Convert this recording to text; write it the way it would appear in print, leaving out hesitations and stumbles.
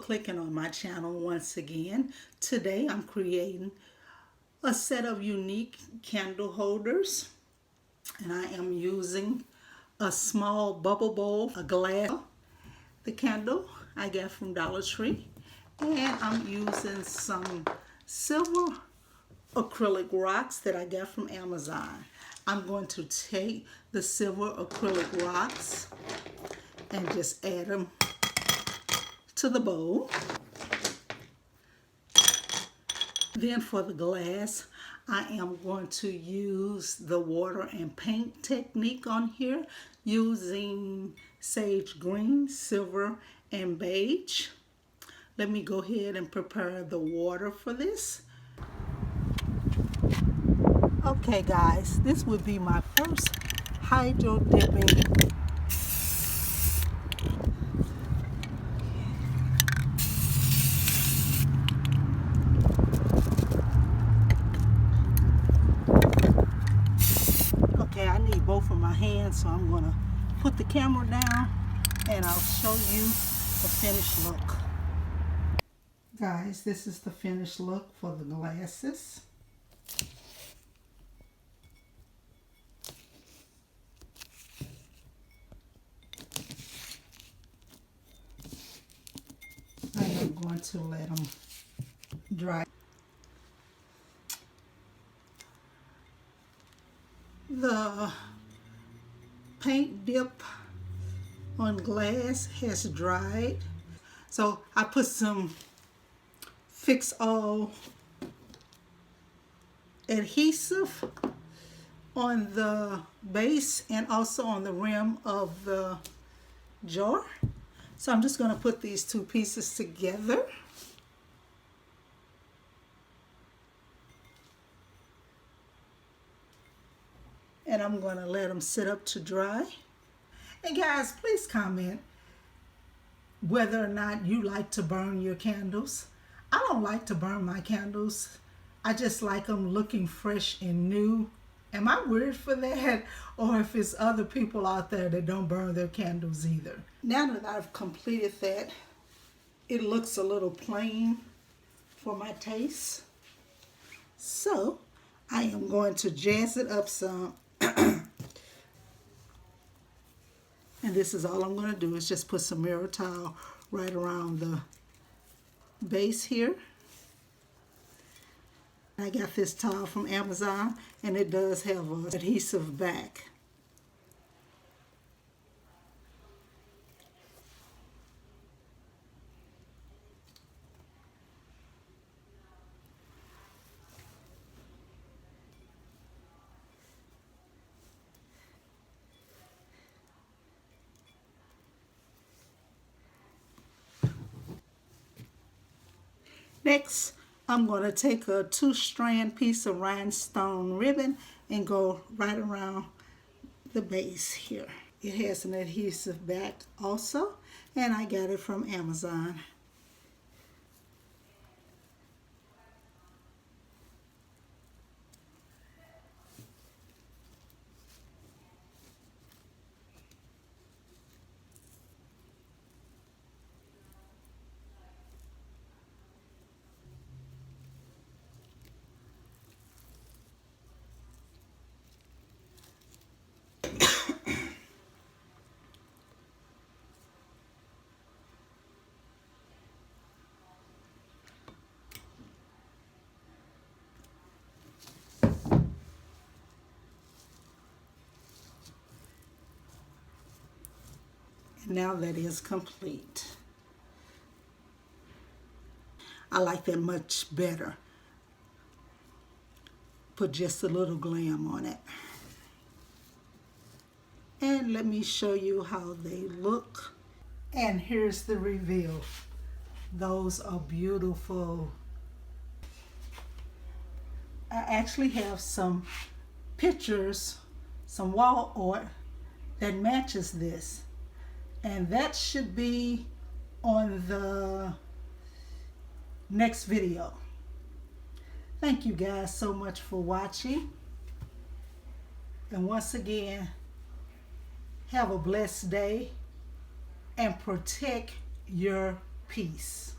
clicking on my channel once again. Today I'm creating a set of unique candle holders, and I am using a small bubble bowl, a glass. The candle I got from Dollar Tree, and I'm using some silver acrylic rocks that I got from Amazon. I'm going to take the silver acrylic rocks and just add them to the bowl. Then for the glass, I am going to use the water and paint technique on here using sage green, silver, and beige. Let me go ahead and prepare the water for this. Okay guys, this would be my first hydro dipping. Okay, I need both of my hands, so I'm gonna put the camera down and I'll show you the finished look. Guys, this is the finished look for the glasses. I am going to let them dry. The paint dip on glass has dried, so I put some Fix All adhesive on the base and also on the rim of the jar. So I'm just going to put these two pieces together. And I'm going to let them sit up to dry. And guys, please comment whether or not you like to burn your candles. I don't like to burn my candles. I just like them looking fresh and new. Am I weird for that? Or if it's other people out there that don't burn their candles either. Now that I've completed that, it looks a little plain for my taste. So I am going to jazz it up some. And this is all I'm going to do is just put some mirror towel right around the base here. I got this towel from Amazon, and it does have an adhesive back. Next, I'm going to take a 2-strand piece of rhinestone ribbon and go right around the base here. It has an adhesive back also, and I got it from Amazon. Now that is complete. I like that much better. Put just a little glam on it. And let me show you how they look. And here's the reveal. Those are beautiful. I actually have some pictures, some wall art that matches this. And that should be on the next video. Thank you guys so much for watching. And once again, have a blessed day and protect your Peace.